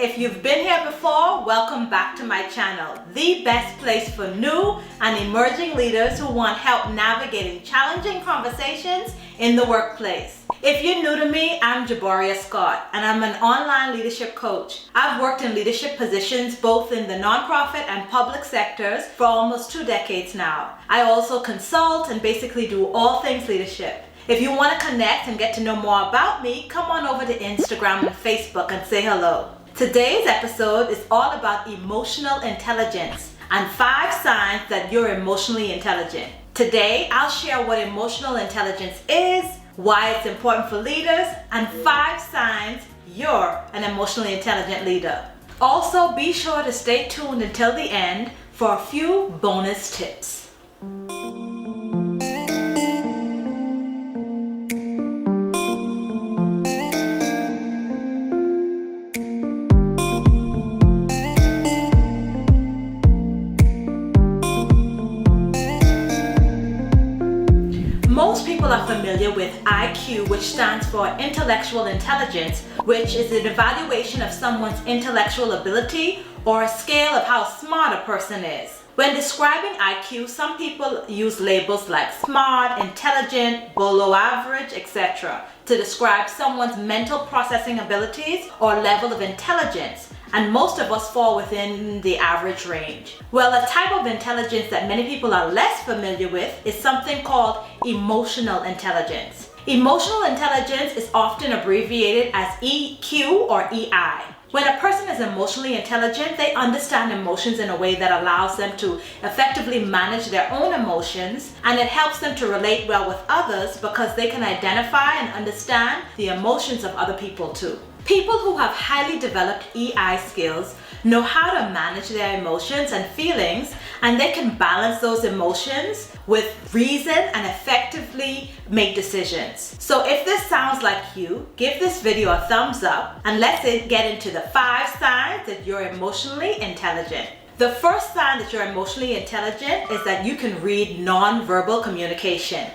If you've been here before, welcome back to my channel, the best place for new and emerging leaders who want help navigating challenging conversations in the workplace. If you're new to me, I'm Jaboria Scott, and I'm an online leadership coach. I've worked in leadership positions both in the nonprofit and public sectors for almost 2 decades now. I also consult and basically do all things leadership. If you want to connect and get to know more about me, come on over to Instagram and Facebook and say hello. Today's episode is all about emotional intelligence and 5 signs that you're emotionally intelligent. Today, I'll share what emotional intelligence is, why it's important for leaders, and 5 signs you're an emotionally intelligent leader. Also, be sure to stay tuned until the end for a few bonus tips. Most people are familiar with IQ, which stands for intellectual intelligence, which is an evaluation of someone's intellectual ability or a scale of how smart a person is. When describing IQ, some people use labels like smart, intelligent, below average, etc. to describe someone's mental processing abilities or level of intelligence, and most of us fall within the average range. Well, a type of intelligence that many people are less familiar with is something called emotional intelligence. Emotional intelligence is often abbreviated as EQ or EI. When a person is emotionally intelligent, they understand emotions in a way that allows them to effectively manage their own emotions, and it helps them to relate well with others because they can identify and understand the emotions of other people too. People who have highly developed EI skills know how to manage their emotions and feelings, and they can balance those emotions with reason and effectively make decisions. So if this sounds like you, give this video a thumbs up and let's get into the 5 signs that you're emotionally intelligent. The first sign that you're emotionally intelligent is that you can read non-verbal communication.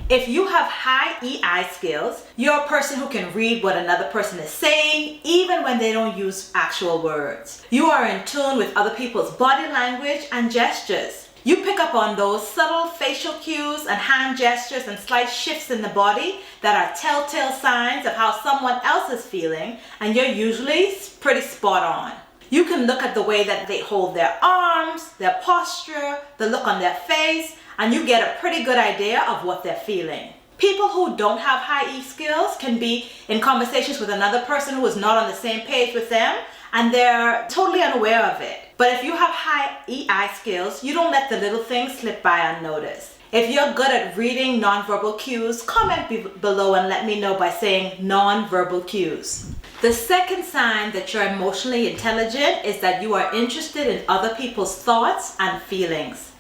If you have high EI skills, you're a person who can read what another person is saying, even when they don't use actual words. You are in tune with other people's body language and gestures. You pick up on those subtle facial cues and hand gestures and slight shifts in the body that are telltale signs of how someone else is feeling, and you're usually pretty spot on. You can look at the way that they hold their arms, their posture, the look on their face, and you get a pretty good idea of what they're feeling. People who don't have high E skills can be in conversations with another person who is not on the same page with them, and they're totally unaware of it. But if you have high EI skills, you don't let the little things slip by unnoticed. If you're good at reading nonverbal cues, comment below and let me know by saying nonverbal cues. The second sign that you're emotionally intelligent is that you are interested in other people's thoughts and feelings.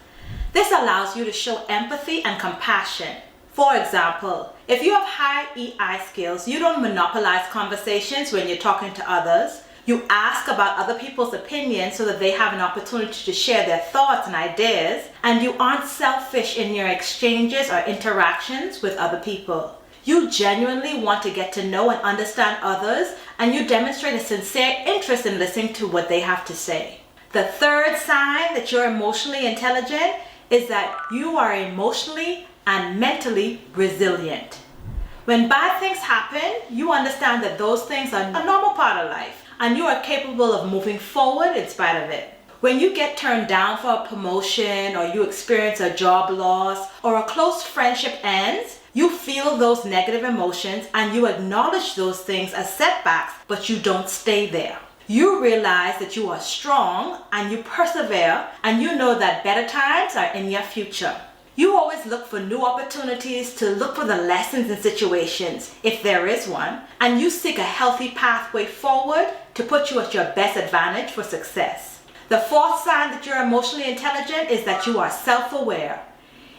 This allows you to show empathy and compassion. For example, if you have high EI skills, you don't monopolize conversations when you're talking to others. You ask about other people's opinions so that they have an opportunity to share their thoughts and ideas, and you aren't selfish in your exchanges or interactions with other people. You genuinely want to get to know and understand others, and you demonstrate a sincere interest in listening to what they have to say. The third sign that you're emotionally intelligent is that you are emotionally and mentally resilient. When bad things happen, you understand that those things are a normal part of life, and you are capable of moving forward in spite of it. When you get turned down for a promotion, or you experience a job loss, or a close friendship ends, you feel those negative emotions and you acknowledge those things as setbacks, but you don't stay there. You realize that you are strong and you persevere, and you know that better times are in your future. You always look for new opportunities to look for the lessons in situations, if there is one, and you seek a healthy pathway forward to put you at your best advantage for success. The fourth sign that you're emotionally intelligent is that you are self-aware.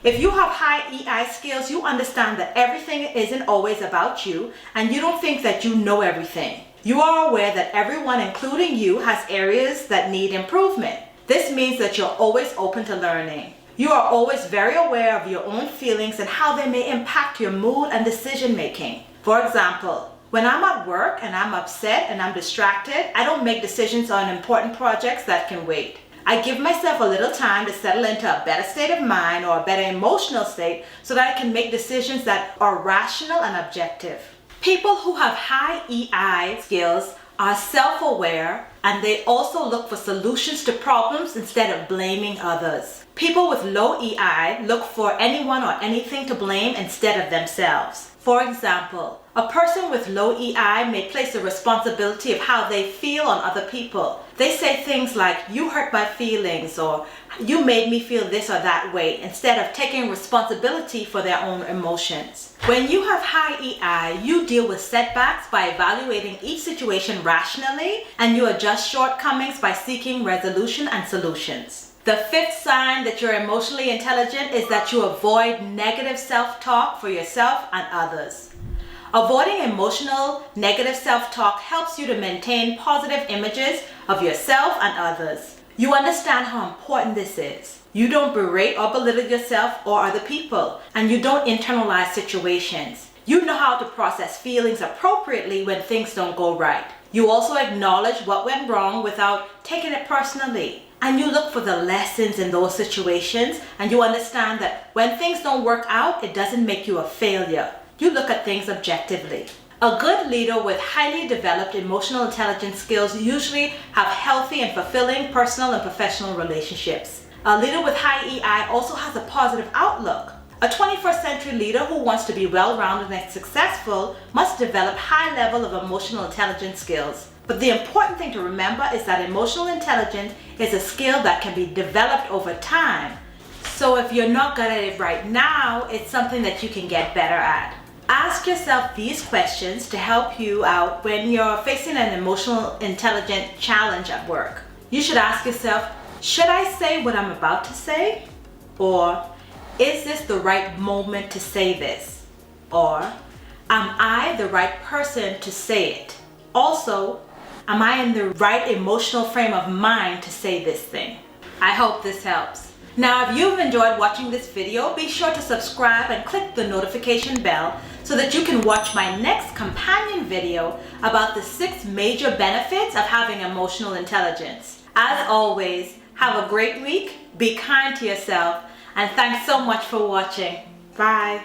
If you have high EI skills, you understand that everything isn't always about you, and you don't think that you know everything. You are aware that everyone, including you, has areas that need improvement. This means that you're always open to learning. You are always very aware of your own feelings and how they may impact your mood and decision making. For example, When I'm at work and I'm upset and I'm distracted, I don't make decisions on important projects that can wait. I give myself a little time to settle into a better state of mind or a better emotional state so that I can make decisions that are rational and objective. People who have high EI skills are self-aware, and they also look for solutions to problems instead of blaming others. People with low EI look for anyone or anything to blame instead of themselves. For example, a person with low EI may place the responsibility of how they feel on other people. They say things like, "You hurt my feelings," or "You made me feel this or that way," instead of taking responsibility for their own emotions. When you have high EI, you deal with setbacks by evaluating each situation rationally, and you adjust shortcomings by seeking resolution and solutions. The fifth sign that you're emotionally intelligent is that you avoid negative self-talk for yourself and others. Avoiding emotional negative self-talk helps you to maintain positive images of yourself and others. You understand how important this is. You don't berate or belittle yourself or other people, and you don't internalize situations. You know how to process feelings appropriately when things don't go right. You also acknowledge what went wrong without taking it personally. And you look for the lessons in those situations, and you understand that when things don't work out, it doesn't make you a failure. You look at things objectively. A good leader with highly developed emotional intelligence skills usually have healthy and fulfilling personal and professional relationships. A leader with high EI also has a positive outlook. A 21st century leader who wants to be well-rounded and successful must develop high level of emotional intelligence skills. But the important thing to remember is that emotional intelligence is a skill that can be developed over time. So if you're not good at it right now, it's something that you can get better at. Ask yourself these questions to help you out when you're facing an emotional intelligence challenge at work. You should ask yourself, should I say what I'm about to say? Or, is this the right moment to say this? Or, am I the right person to say it? Also, am I in the right emotional frame of mind to say this thing? I hope this helps. Now, if you've enjoyed watching this video, be sure to subscribe and click the notification bell so that you can watch my next companion video about the 6 major benefits of having emotional intelligence. As always, have a great week, be kind to yourself, and thanks so much for watching. Bye.